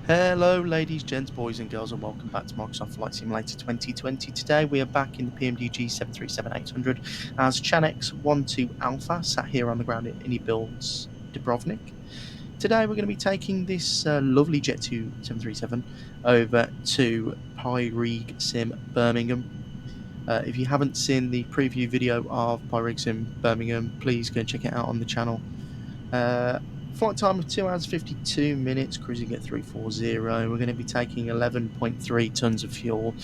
Hello ladies, gents, boys and girls, and welcome back to Microsoft Flight Simulator 2020. Today we are back in the PMDG 737-800 as Chanex 12 Alpha, sat here on the ground in Builds, Dubrovnik. Today we're going to be taking this lovely Jet2 737 over to Pyreegue SIM Birmingham. If you haven't seen the preview video of Pyreegue SIM Birmingham, please go and check it out on the channel. Flight time of 2 hours 52 minutes, cruising at 340. We're going to be taking 11.3 tons of fuel.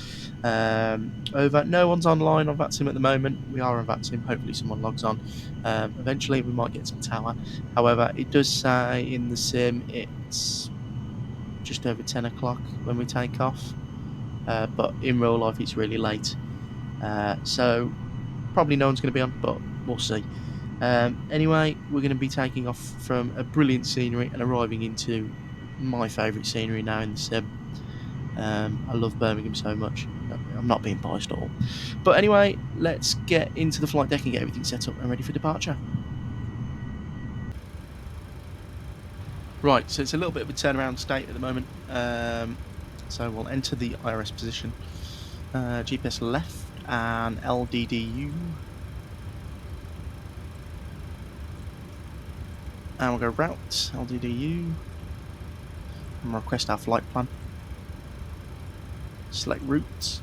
Over. No one's online on VATSIM at the moment. We are on VATSIM. Hopefully someone logs on. Eventually we might get some tower. However, it does say in the sim it's just over 10 o'clock when we take off. But in real life it's really late. So probably no one's going to be on, but we'll see. Anyway, we're going to be taking off from a brilliant scenery and arriving into my favourite scenery now in the sim. I love Birmingham so much. I'm not being biased at all. But anyway, let's get into the flight deck and get everything set up and ready for departure. Right, so it's a little bit of a turnaround state at the moment. So we'll enter the IRS position. GPS left and LDDU. And we'll go route, LDDU, and request our flight plan. Select route,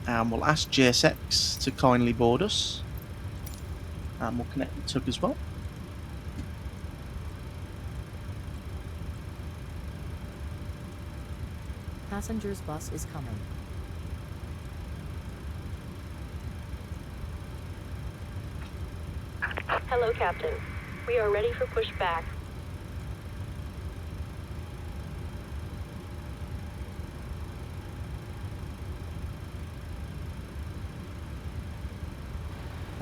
and we'll ask GSX to kindly board us. And we'll connect the tug as well. Passengers bus is coming. Hello, Captain. We are ready for pushback.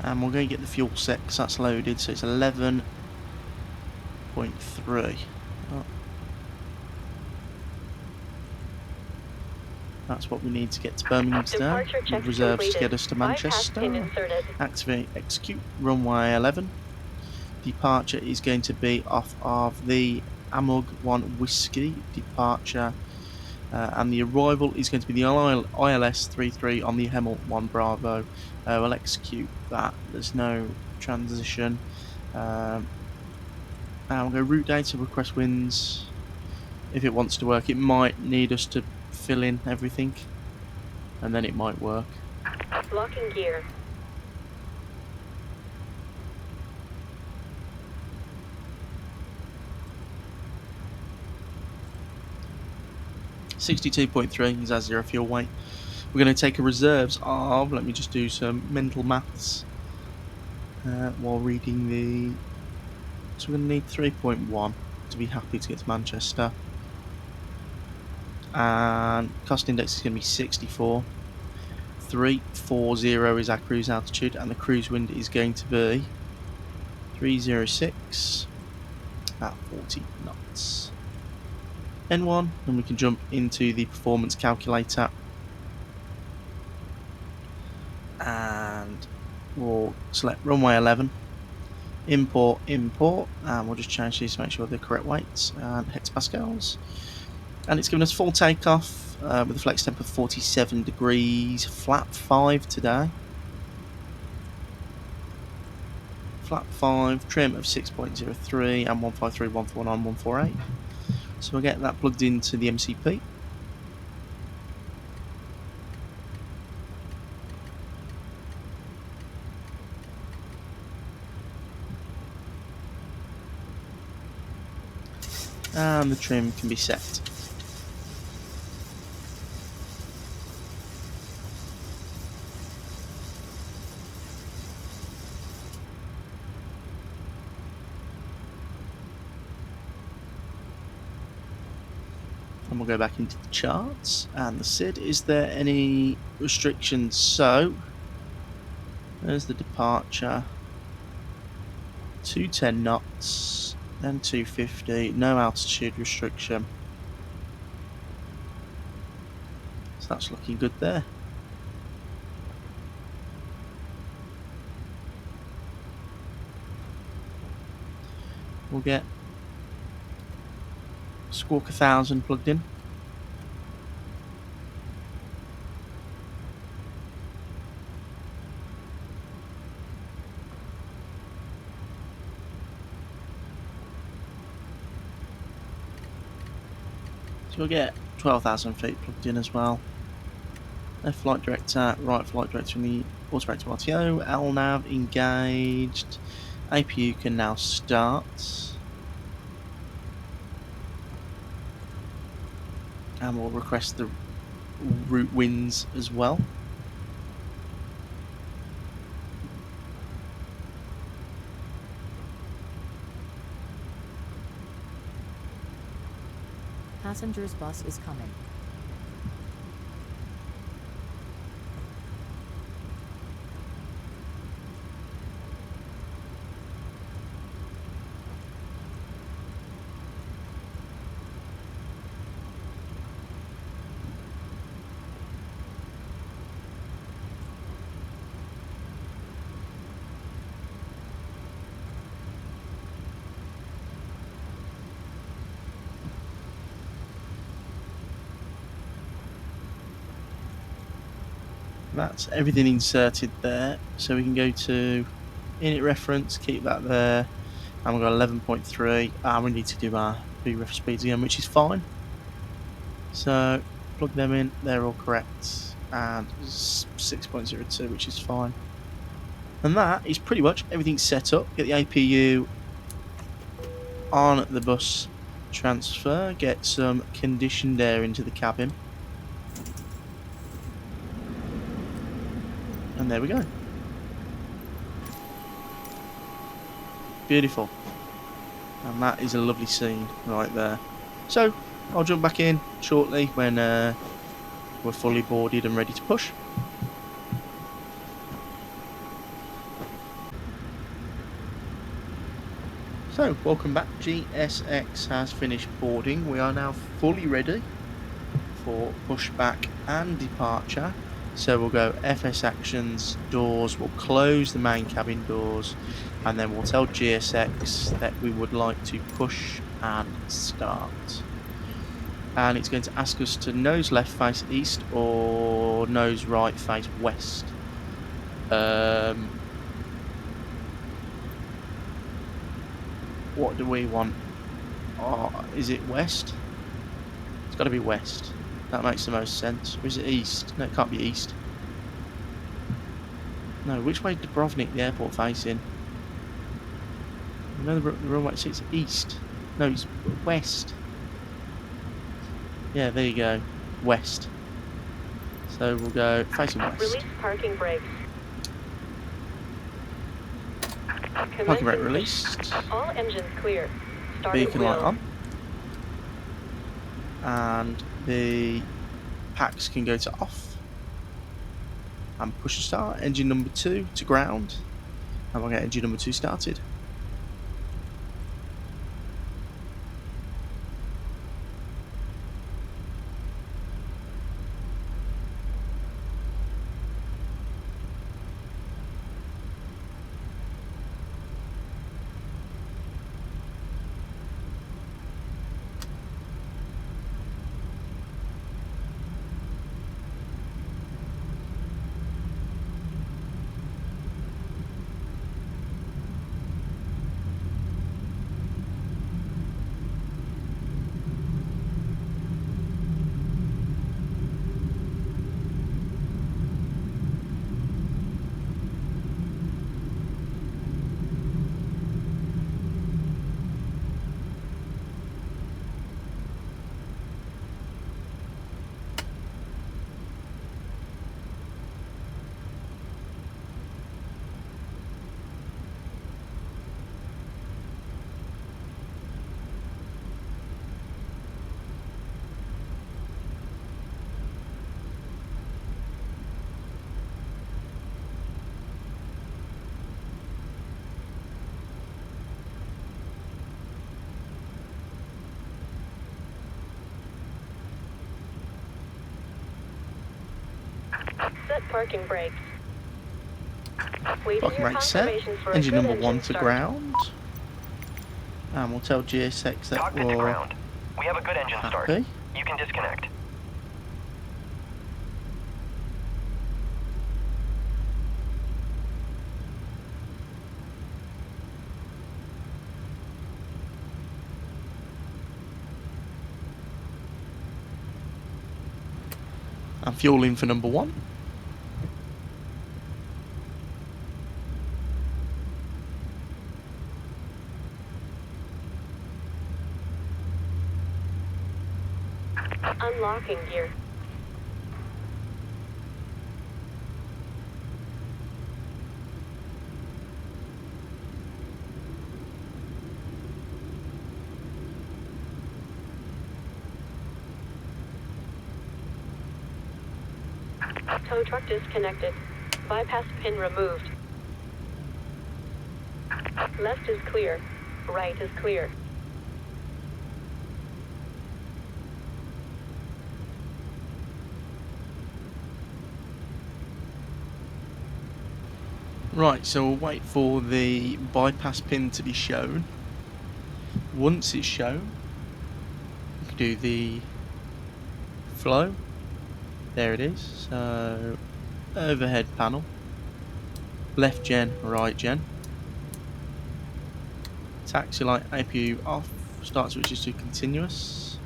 And we're going to get the fuel set because that's loaded, so it's 11.3. Oh. That's what we need to get to Birmingham today. With reserves to get us to Manchester. Activate, execute, runway 11. Departure is going to be off of the Amug 1 Whiskey departure. And the arrival is going to be the ILS 33 on the Hemel 1 Bravo. We'll execute that. There's no transition. And we'll go route data, request winds. If it wants to work, it might need us to fill in everything, and then it might work. Locking gear. .3 is our zero fuel weight. We're going to take a reserves of, let me just do some mental maths while reading the, so we're going to need 3.1 to be happy to get to Manchester. And cost index is going to be 64. 340 is our cruise altitude, and the cruise wind is going to be 306 at 40 knots. N1, and we can jump into the performance calculator, and we'll select runway 11, import, and we'll just change these to make sure they're correct weights and hectopascals. And it's given us full takeoff with a flex temp of 47 degrees, flap 5 today. Flap 5, trim of 6.03 and 153, 149, 148. So we'll get that plugged into the MCP. And the trim can be set. And we'll go back into the charts and the SID. Is there any restrictions? So there's the departure, 210 knots, then 250, no altitude restriction. So that's looking good there. We'll get Squawk 1000 plugged in. So we'll get 12,000 feet plugged in as well. Left flight director, right flight director in the automatic RTO. LNAV engaged. APU can now start. And we'll request the route winds as well. Passengers bus is coming. That's everything inserted there. So we can go to init reference, keep that there. And we've got 11.3. We need to do our VREF speeds again, which is fine. So plug them in, they're all correct. And 6.02, which is fine. And that is pretty much everything set up. Get the APU on the bus transfer, get some conditioned air into the cabin. And there we go. Beautiful. And that is a lovely scene right there. So I'll jump back in shortly when we're fully boarded and ready to push. So welcome back. GSX has finished boarding. We are now fully ready for pushback and departure. So we'll go FS actions, doors, we'll close the main cabin doors, and then we'll tell GSX that we would like to push and start. And it's going to ask us to nose left face east or nose right face west. What do we want? Oh, is it west? It's got to be west. That makes the most sense. Or is it east? No, it can't be east. No, which way is Dubrovnik, the airport, facing? No, the runway, it's east. No, it's west. Yeah, there you go. West. So we'll go facing west. Release parking brakes. Parking brake released. All engines clear. Start Beacon light wheel. on. And the packs can go to off. And push to start. Engine number 2 to ground. And we'll get engine number 2 started. Set parking brakes. Waiting Parking your brake set. confirmation for a Engine good number 1 engine to start. ground. And we'll tell GSX that Cockpit to we'll ground. We have a good engine start. Happy. You can disconnect. And fueling for number 1. Unlocking gear. Tow truck disconnected. Bypass pin removed. Left is clear. Right is clear. Right, so we'll wait for the bypass pin to be shown. Once it's shown, we can do the flow. There it is. So, overhead panel. Left gen, right gen. Taxi light APU off. Start switches to continuous.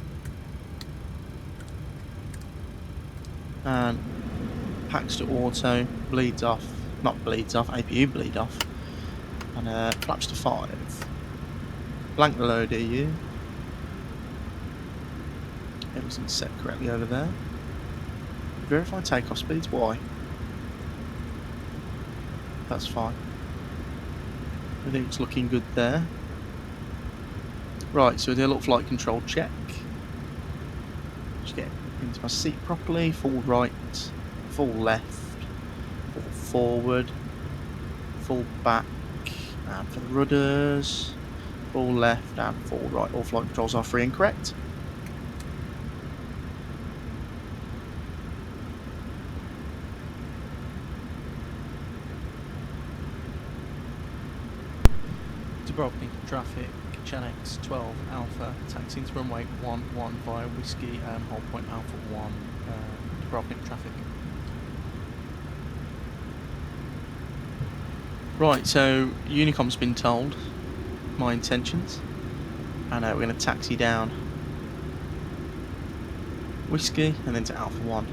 And packs to auto. Bleeds off. Not bleeds off, APU bleed off. And flaps to 5. Blank the LDDU. Everything's set correctly over there. Verify takeoff speeds. Why? That's fine. I think it's looking good there. Right, so we'll do a little flight control check. Just get into my seat properly. Full right, full left, full forward, full back, and for the rudders, full left and full right. All flight controls are free and correct. Dubrovnik traffic, Chanex 12 Alpha, taxiing to runway 11 via Whiskey, hold point Alpha 1, Dubrovnik traffic. Right, so Unicom's been told my intentions, and we're going to taxi down Whiskey and then to Alpha 1.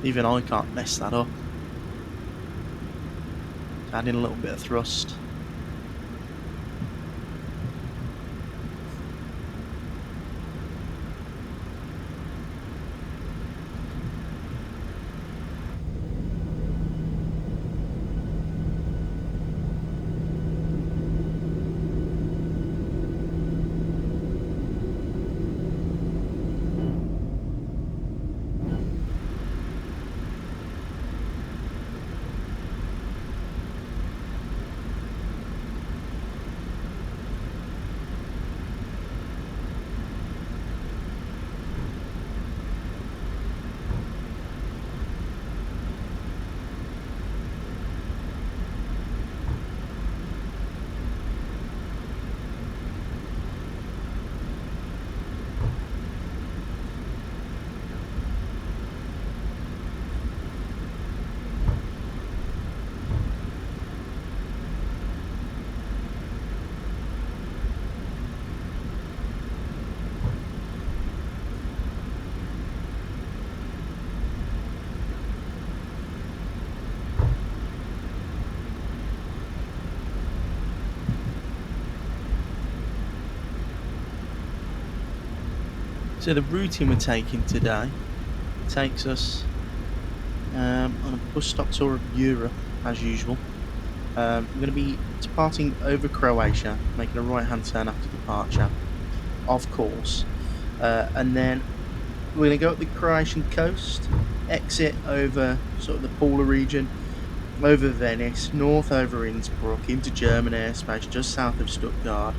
Even I can't mess that up. Add in a little bit of thrust. So the routing we're taking today takes us on a bus stop tour of Europe, as usual. We're going to be departing over Croatia, making a right-hand turn after departure, of course. And then we're going to go up the Croatian coast, exit over sort of the Pula region, over Venice, north over Innsbruck, into German airspace, just south of Stuttgart.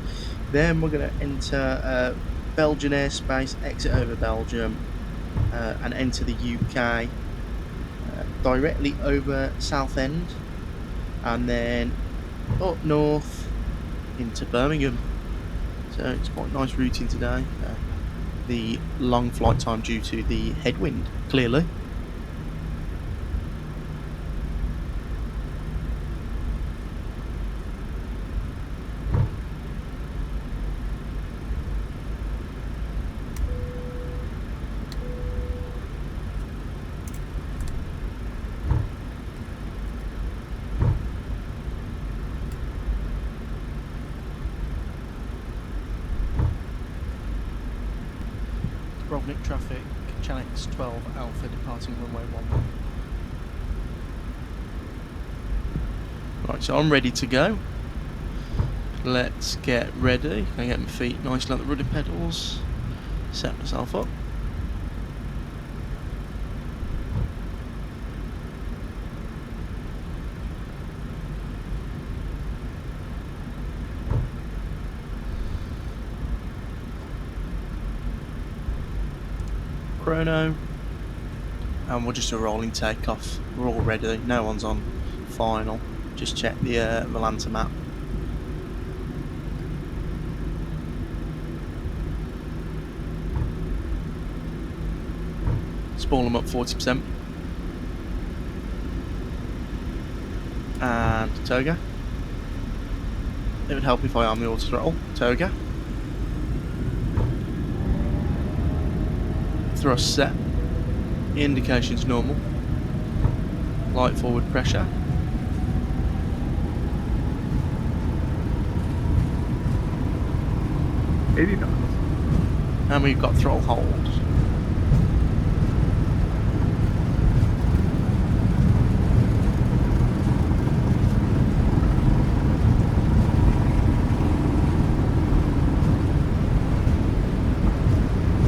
Then we're going to enter Belgian airspace, exit over Belgium, and enter the UK directly over Southend, and then up north into Birmingham. So it's quite nice routing today. The long flight time due to the headwind, clearly. Dubrovnik traffic, Chanix 12 Alpha departing runway 11. Right, so I'm ready to go. Let's get ready. Can I get my feet nicely on the rudder pedals? Set myself up. Chrono, and we'll just do a rolling takeoff. We're all ready, no one's on final. Just check the Volanta map. Spool them up 40%. And Toga. It would help if I arm the auto throttle. Toga. Thrust set. Indications normal. Light forward pressure. $80. And we've got throttle hold.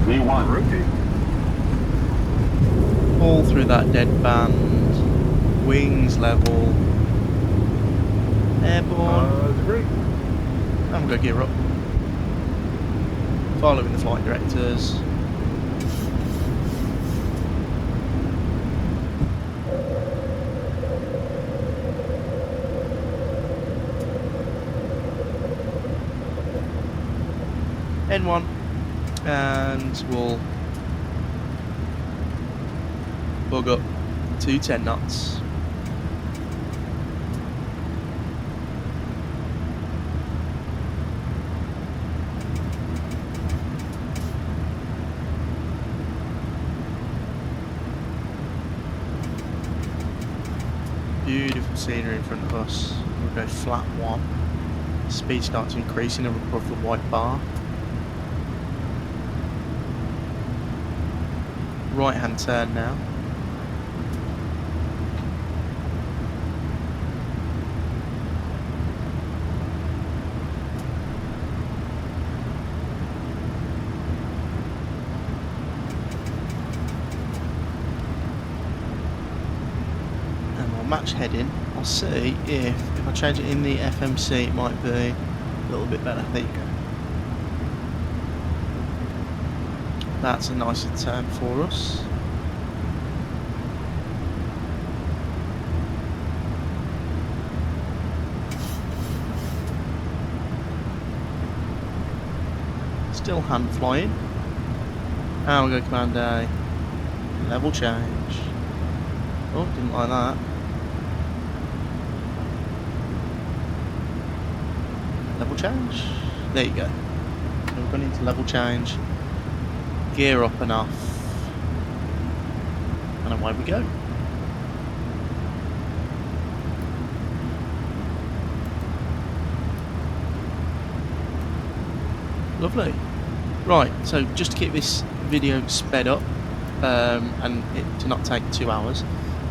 V1. Rotate. All through that dead band. Wings level. Airborne. Great. I'm going to gear up. Following the flight directors. N1. And we'll bug up to 10 knots. Beautiful scenery in front of us. We'll go flat 1. Speed starts increasing above the white bar. Right hand turn now. And we'll match heading. I'll see if I change it in the FMC it might be a little bit better. There you go. That's a nicer turn for us. Still hand flying. And we'll go command A. Level change. Oh, didn't like that. Level change. There you go. So we're going into level change. Gear up and off, and away we go. Lovely. Right, so just to keep this video sped up and it to not take 2 hours,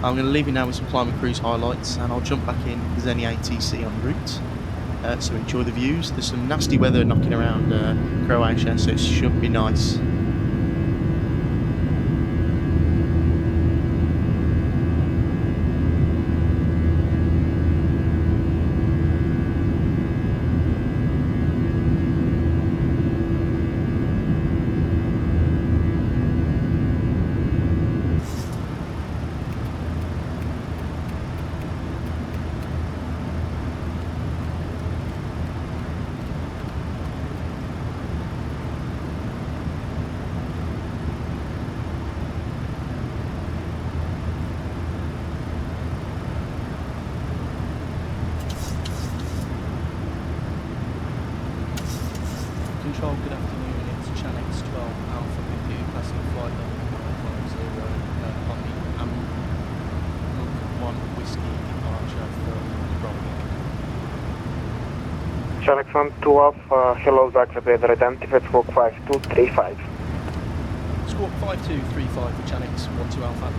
I'm going to leave you now with some climb and cruise highlights, and I'll jump back in if there's any ATC en route. So enjoy the views. There's some nasty weather knocking around Croatia, so it should be nice. Control, good afternoon. It's Channex 12 Alpha with you, passing flight level 950 on the AM1 Whiskey departure from Dubrovnik. Channex 12 Alpha, hello, Zagreb, weather identified, squawk 5235. Squawk 5235 for Channex 12 Alpha.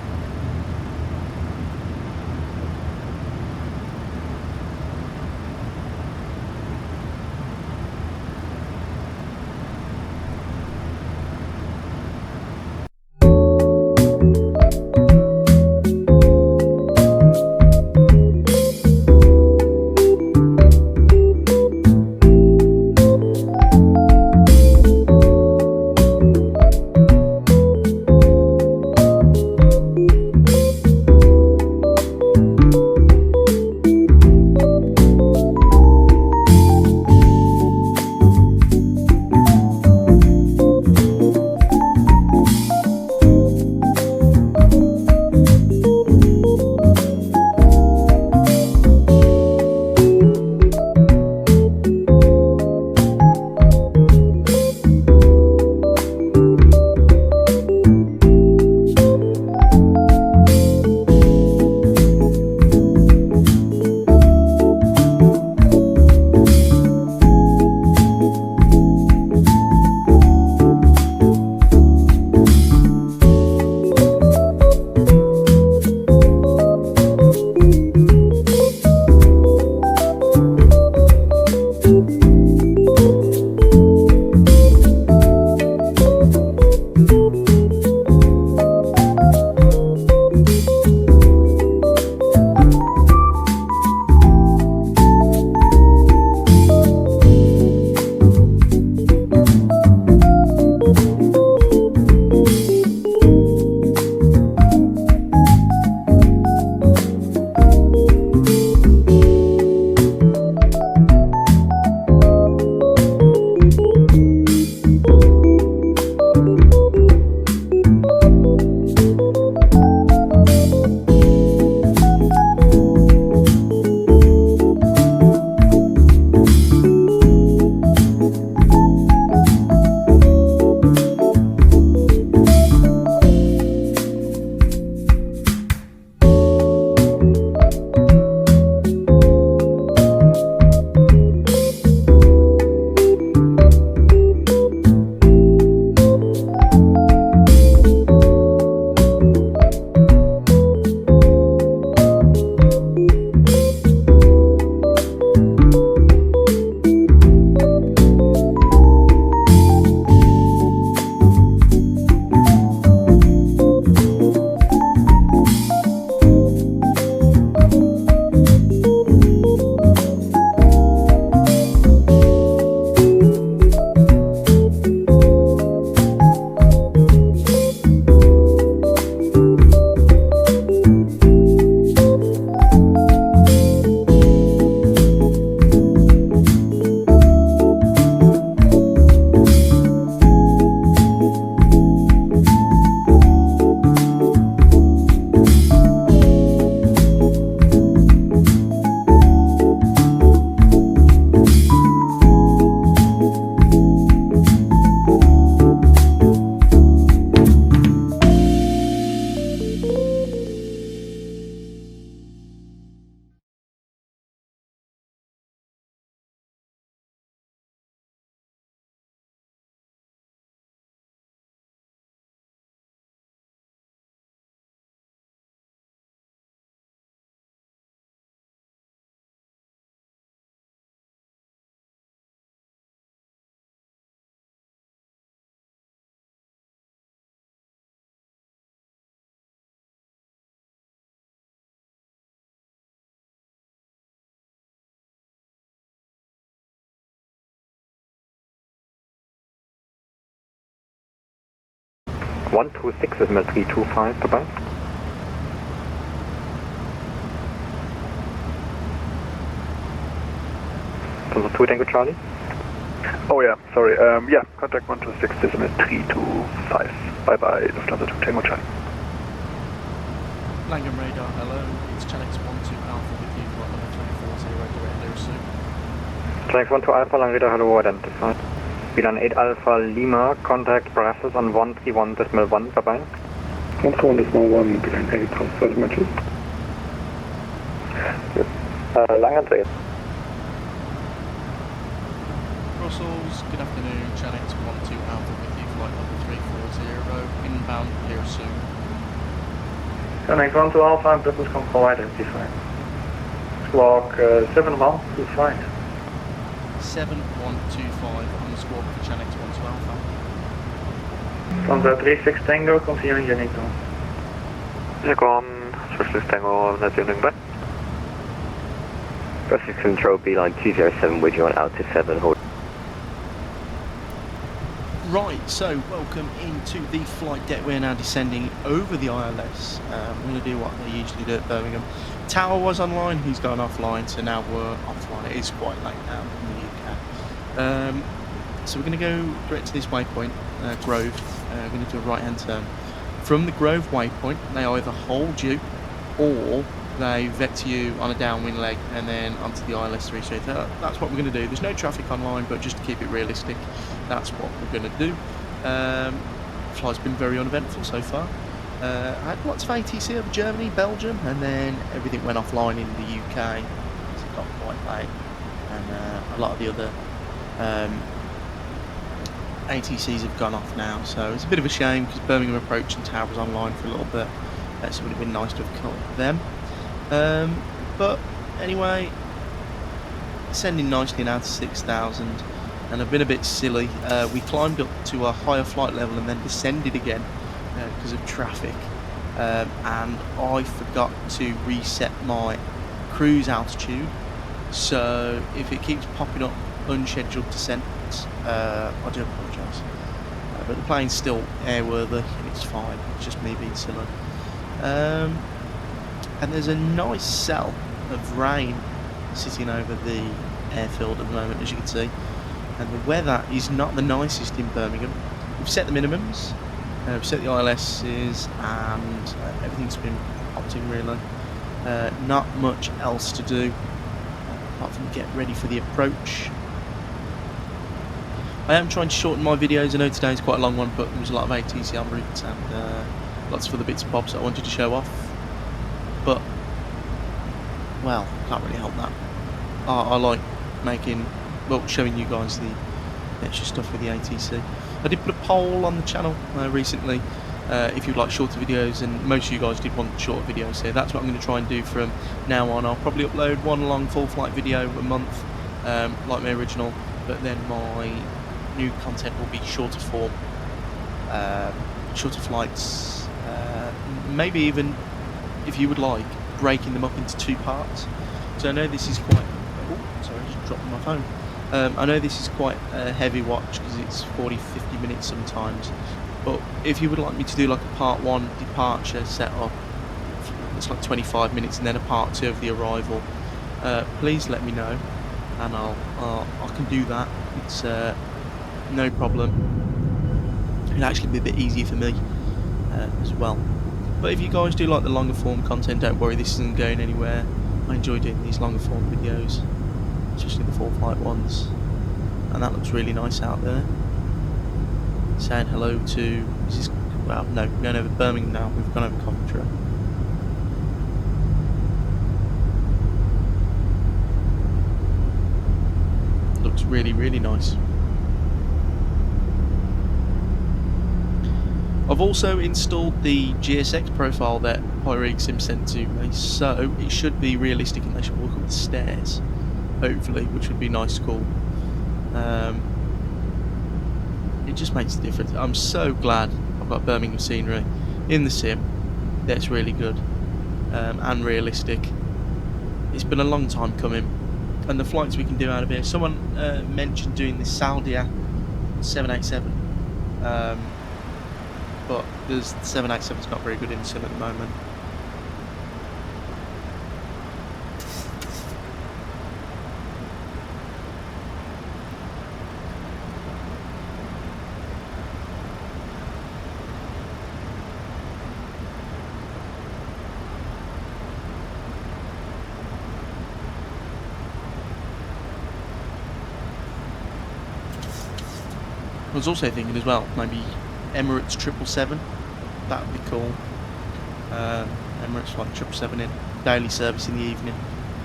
One two six is 325, bye-bye. From 2 Tango Charlie. Oh yeah, sorry. Yeah, contact 126 decimal 325. Bye-bye, Lufthansa 2 Tango Charlie. Langham radar, hello. It's Channex 12 Alpha with you, flight level 340, direct Lusu. Channex 12 Alpha, Lang Radar, hello, identified. VLAN 8 Alpha Lima, contact Brussels on 131.1, bye-bye. 131.1, behind 8, outside matches. Langen 3. Brussels, good afternoon, Channel 12 Alpha with you, flight number 340, inbound here soon. Connect 1 to Alpha and business control identified. Squawk 7125. 7125 on the squawk for Channel 12 Alpha. From 36 Tango, continuing journey 2. Second, 36 Tango, nothing back. Brussels Control B-Line 207 with you on Alpha 7, hold. Right, so welcome into the flight deck. We're now descending over the ILS. We're going to do what they usually do at Birmingham. Tower was online, he's gone offline, so now we're offline. It is quite late now in the UK. So we're going to go direct to this waypoint, Grove. We're going to do a right-hand turn. From the Grove waypoint, they either hold you or they vector you on a downwind leg and then onto the ILS 3. So that's what we're going to do. There's no traffic online, but just to keep it realistic, that's what we're going to do. Flight's been very uneventful so far. I had lots of ATC over Germany, Belgium, and then everything went offline in the UK. So it got quite late, and a lot of the other ATCs have gone off now. So it's a bit of a shame because Birmingham Approach and Tower was online for a little bit. So it would have been nice to have caught them. But anyway, sending nicely now to 6,000, and I've been a bit silly. We climbed up to a higher flight level and then descended again because of traffic, and I forgot to reset my cruise altitude. So if it keeps popping up unscheduled descents, I do apologise. But the plane's still airworthy and it's fine. It's just me being silly. And there's a nice cell of rain sitting over the airfield at the moment, as you can see. And the weather is not the nicest in Birmingham. We've set the minimums, we've set the ILSs, and everything's been popped in really. Not much else to do apart from get ready for the approach. I am trying to shorten my videos. I know today's quite a long one, but there was a lot of ATC en route and lots of other bits and bobs that I wanted to show off. But, well, can't really help that. I like showing you guys the extra stuff with the ATC. I did put a poll on the channel recently if you'd like shorter videos, and most of you guys did want shorter videos, so that's what I'm going to try and do from now on. I'll probably upload one long full flight video a month, like my original, but then my new content will be shorter form, shorter flights, maybe even, if you would like, breaking them up into 2 parts. So I know this is quite... Oh, sorry, I just dropped my phone. I know this is quite a heavy watch because it's 40-50 minutes sometimes. But if you would like me to do like a part 1 departure setup, it's like 25 minutes, and then a part 2 of the arrival, please let me know, and I can do that. It's no problem. It'll actually be a bit easier for me as well. But if you guys do like the longer form content, don't worry, this isn't going anywhere. I enjoy doing these longer form videos, especially the full flight ones. And that looks really nice out there. Saying hello to, well, no, we're going over Birmingham now, we've gone over Coventry. Looks really, really nice. I've also installed the GSX profile that Pyreegue-SIM sent to me, so it should be realistic and they should walk up the stairs, hopefully, which would be nice, cool. It just makes a difference. I'm so glad I've got Birmingham scenery in the sim. That's really good and realistic. It's been a long time coming, and the flights we can do out of here. Someone mentioned doing the Saudia 787. But the 787's not very good in sim at the moment. was also thinking as well, maybe Emirates 777. That would be cool. Emirates flight 777 in daily service in the evening.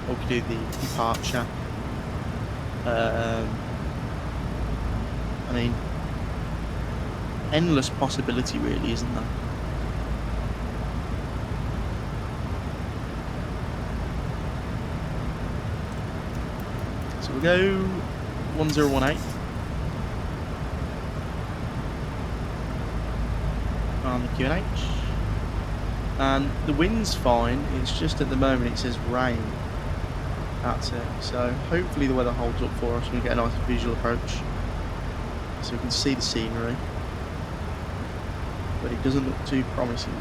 Or we could do the departure. I mean, endless possibility, really, isn't there? So we'll go 1018 on the QNH, and the wind's fine. It's just at the moment it says rain. That's it. So hopefully the weather holds up for us and we get a nice visual approach, so we can see the scenery. But it doesn't look too promising.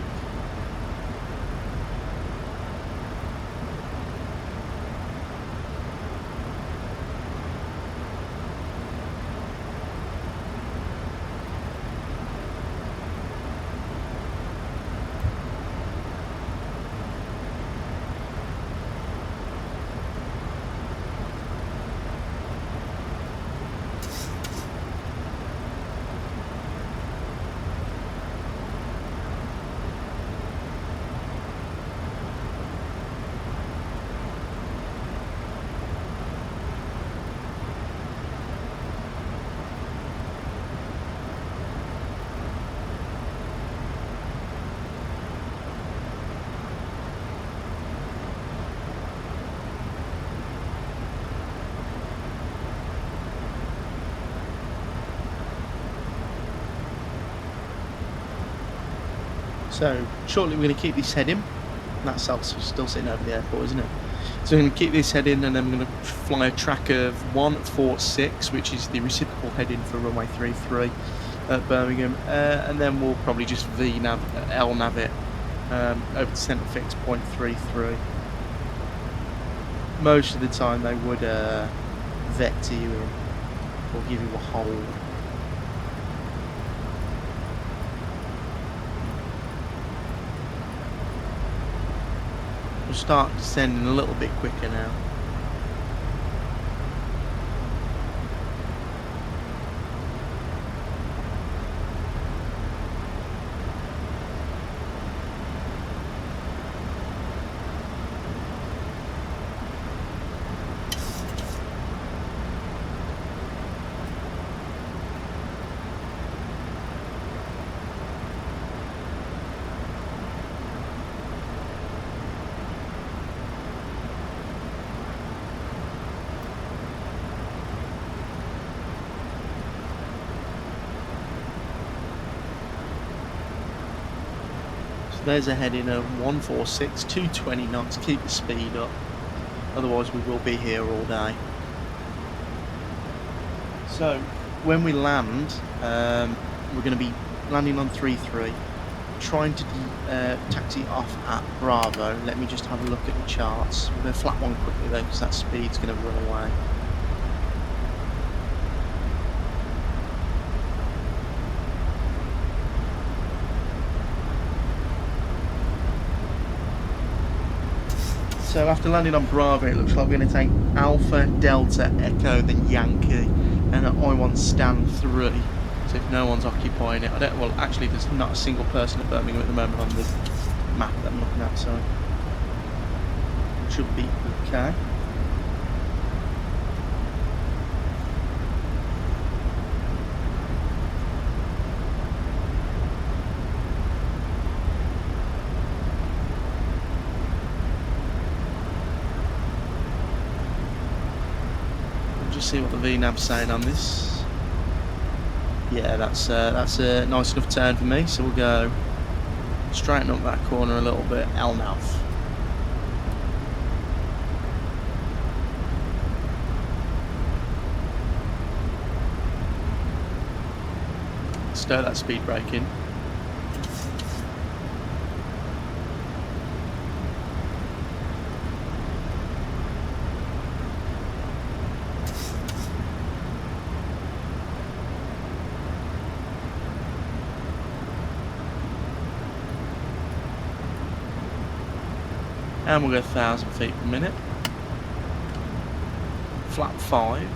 So shortly we're going to keep this heading. That's still sitting over the airport, isn't it? So we're going to keep this heading, and then we're going to fly a track of 146, which is the reciprocal heading for runway 33 at Birmingham, and then we'll probably just LNAV it over to centre fix 0.33. Most of the time they would vector you in or give you a hold. We'll start descending a little bit quicker now. There's a heading of 146, 220 knots, keep the speed up, otherwise we will be here all day. So when we land, we're going to be landing on 33, trying to taxi off at Bravo. Let me just have a look at the charts. We're going to flat one quickly though, because that speed's going to run away. So after landing on Bravo, it looks like we're going to take Alpha, Delta, Echo, then Yankee, and an I-1 stand 3. So if no one's occupying it, well, actually, there's not a single person at Birmingham at the moment on the map that I'm looking at, so it should be okay. See what the VNAV's saying on this. Yeah, that's a nice enough turn for me, so we'll go straighten up that corner a little bit, LNAV. Stow that speed brake in. And we'll go 1,000 feet per minute. Flap 5.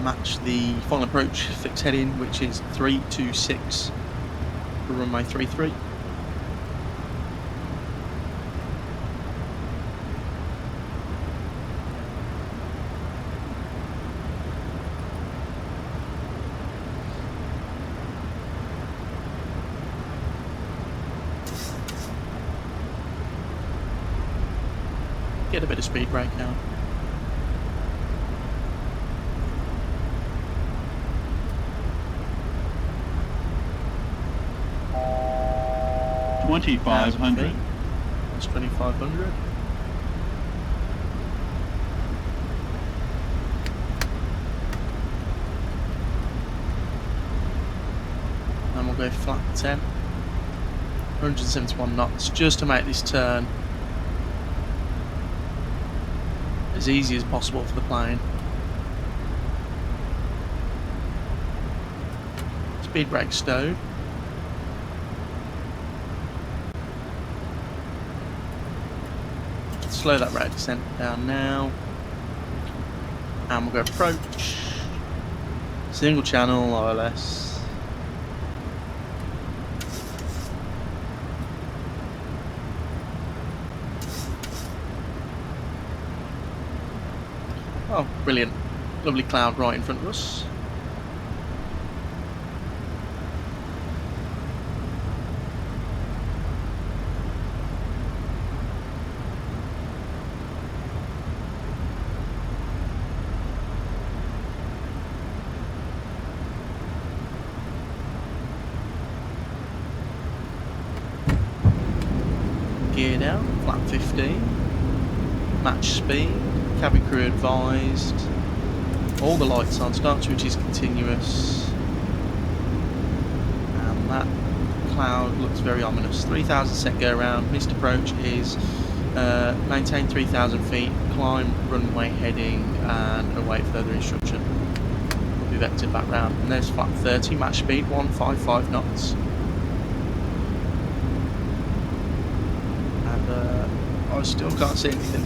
match the final approach fixed heading, which is 326 for runway 33. Get a bit of speed brake now. $2,500. That's 2,500. And we'll go flat 10. 171 knots just to make this turn as easy as possible for the plane. Speed brake stowed. Slow that rate of descent down now. And we'll go approach. Single channel ILS. Oh, brilliant. Lovely cloud right in front of us. Gear down, flat 15. Match speed. Cabin crew advised. All the lights on. Start switch is continuous. And that cloud looks very ominous. 3,000 set go around. Missed approach is maintain 3,000 feet. Climb runway heading and await further instruction. Be vectored back round. And there's flat 30. Match speed 155 knots. And I still can't see anything.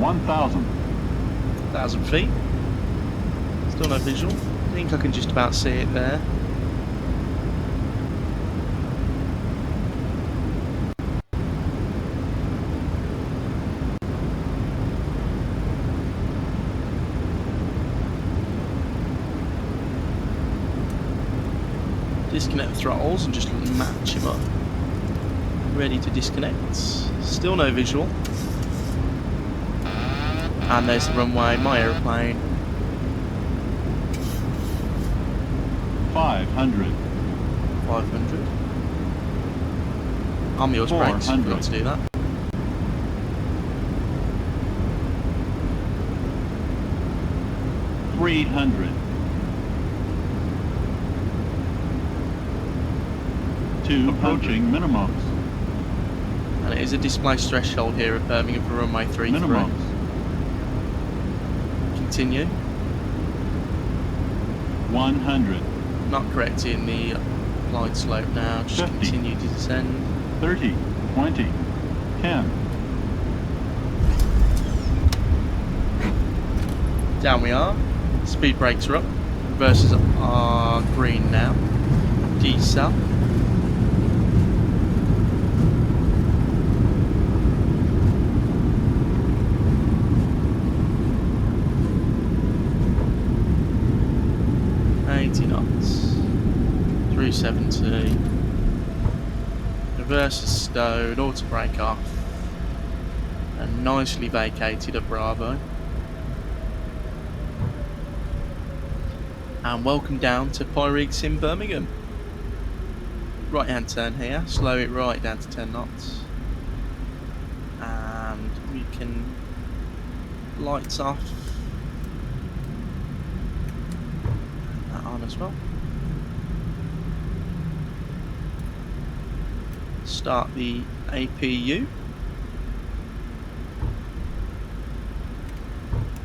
$1,000. 1,000 feet. Still no visual. I think I can just about see it there. Disconnect the throttles and just match him up. Ready to disconnect. Still no visual. And there's the runway, my aeroplane. 500. 500. Arm yours brakes, I forgot to do that. $300. Approaching minimums. And it is a displaced threshold here at Birmingham for runway 33. Minimums. Continue. 100. Not correcting the applied slope now, just 50. continue to descend. 30. 20. 10. Down we are. Speed brakes are up. Reverses are green now. Decel. Knots, 370, reverse is stowed, auto brake off, and nicely vacated at Bravo. And welcome down to Pyreegue Birmingham. Right hand turn here, slow it right down to 10 knots, and we can lights off. On as well. Start the APU.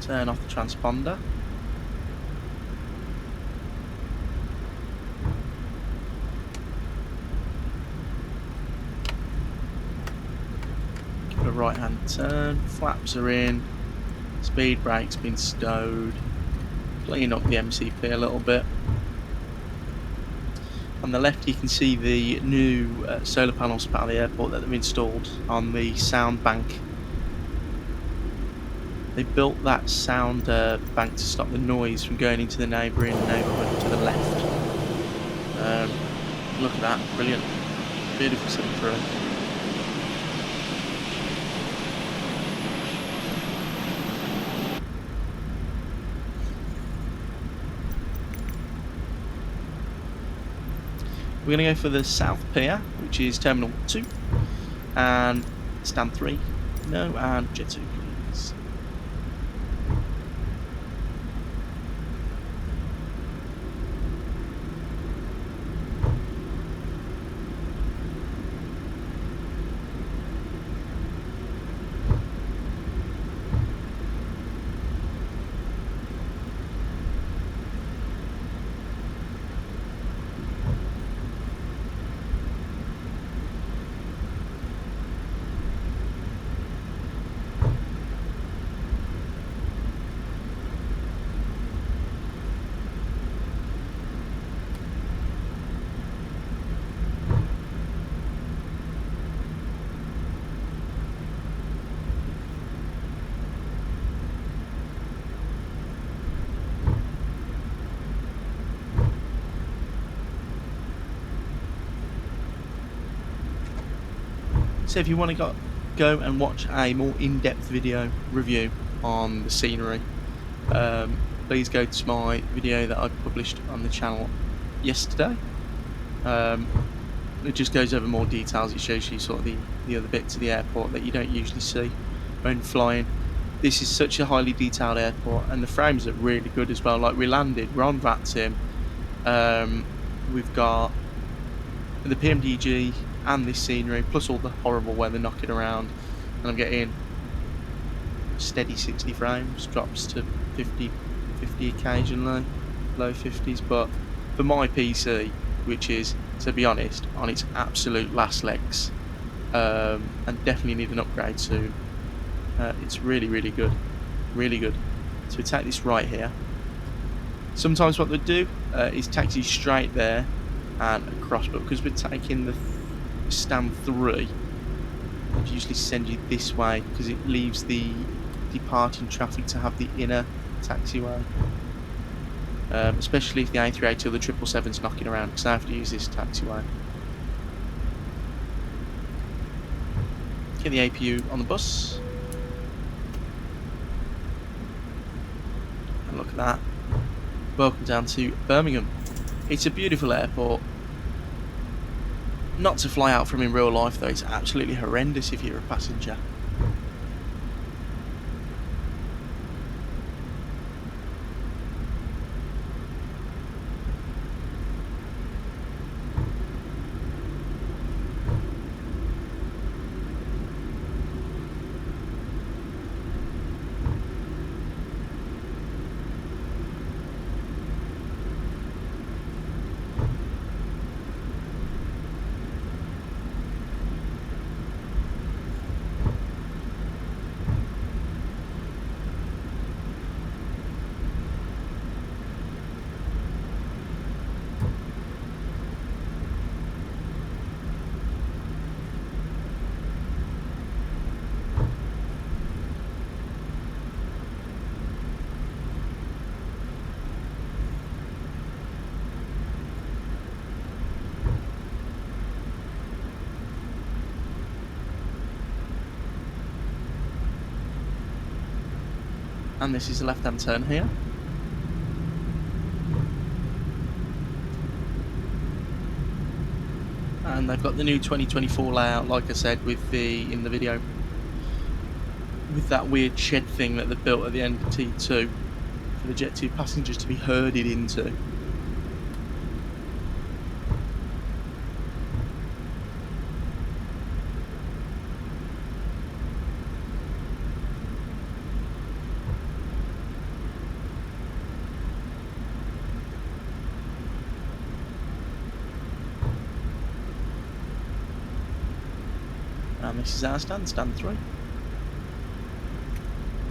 Turn off the transponder. Give it a right hand turn, flaps are in, speed brake's been stowed, clean up the MCP a little bit. On the left you can see the new solar panels part of the airport that they've installed on the sound bank. They built that sound bank to stop the noise from going into the neighbouring neighbourhood to the left. Look at that, brilliant. Beautiful 73. We're going to go for the South Pier, which is Terminal 2, and Stand 3, no, and Jet 2, please. So if you want to go and watch a more in-depth video review on the scenery, please go to my video that I published on the channel yesterday. It just goes over more details. It shows you sort of the other bits of the airport that you don't usually see when flying. This is such a highly detailed airport, and the frames are really good as well. Like, we landed, we're on VATSIM. We've got the PMDG and this scenery, plus all the horrible weather knocking around, and I'm getting steady 60 frames, drops to 50 occasionally, low 50s, but for my PC, which is, to be honest, on its absolute last legs, and definitely need an upgrade soon, it's really, really good, really good. So we take this right here. Sometimes what they do is taxi straight there and across, but because we're taking the Stand 3, I'd usually send you this way because it leaves the departing traffic to have the inner taxiway, especially if the A380 or the 777's knocking around, because I have to use this taxiway. Get the APU on the bus, and look at that. Welcome down to Birmingham. It's a beautiful airport. Not to fly out from in real life though, it's absolutely horrendous if you're a passenger. And this is the left-hand turn here. And they've got the new 2024 layout, like I said, with in the video, with that weird shed thing that they built at the end of T2 for the Jet 2 passengers to be herded into. And this is our stand 3.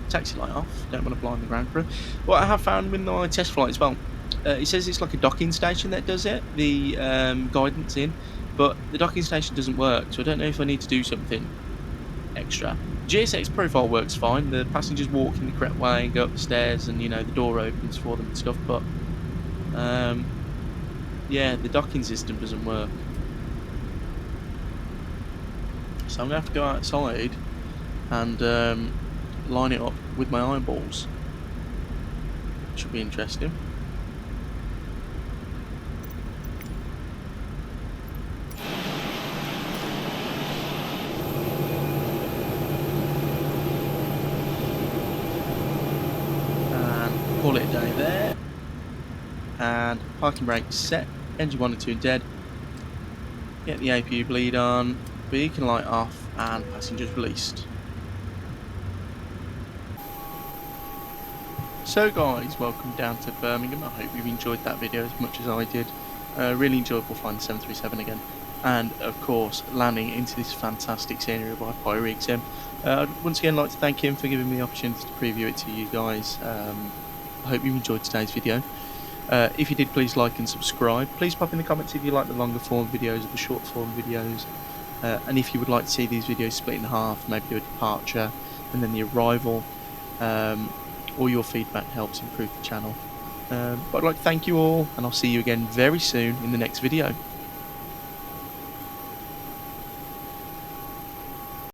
Taxi light off, don't want to blind the ground crew. What I have found with my test flight as well, it says it's like a docking station that does it, the guidance in, but the docking station doesn't work, so I don't know if I need to do something extra. GSX profile works fine, the passengers walk in the correct way and go up the stairs, and you know the door opens for them and stuff, but yeah, the docking system doesn't work. So I'm going to have to go outside and line it up with my eyeballs. Should be interesting. And call it a day there. And parking brake set. Engine 1 and 2 dead. Get the APU bleed on. Beacon light off. And passengers released. So guys, welcome down to Birmingham. I hope you've enjoyed that video as much as I did. Really enjoyable flying the 737 again. And of course, landing into this fantastic scenery by Pyreegue. I'd once again like to thank him for giving me the opportunity to preview it to you guys. I hope you enjoyed today's video. If you did, please like and subscribe. Please pop in the comments if you like the longer form videos or the short form videos. And if you would like to see these videos split in half, maybe do a departure and then the arrival. All your feedback helps improve the channel. But I'd like to thank you all, and I'll see you again very soon in the next video.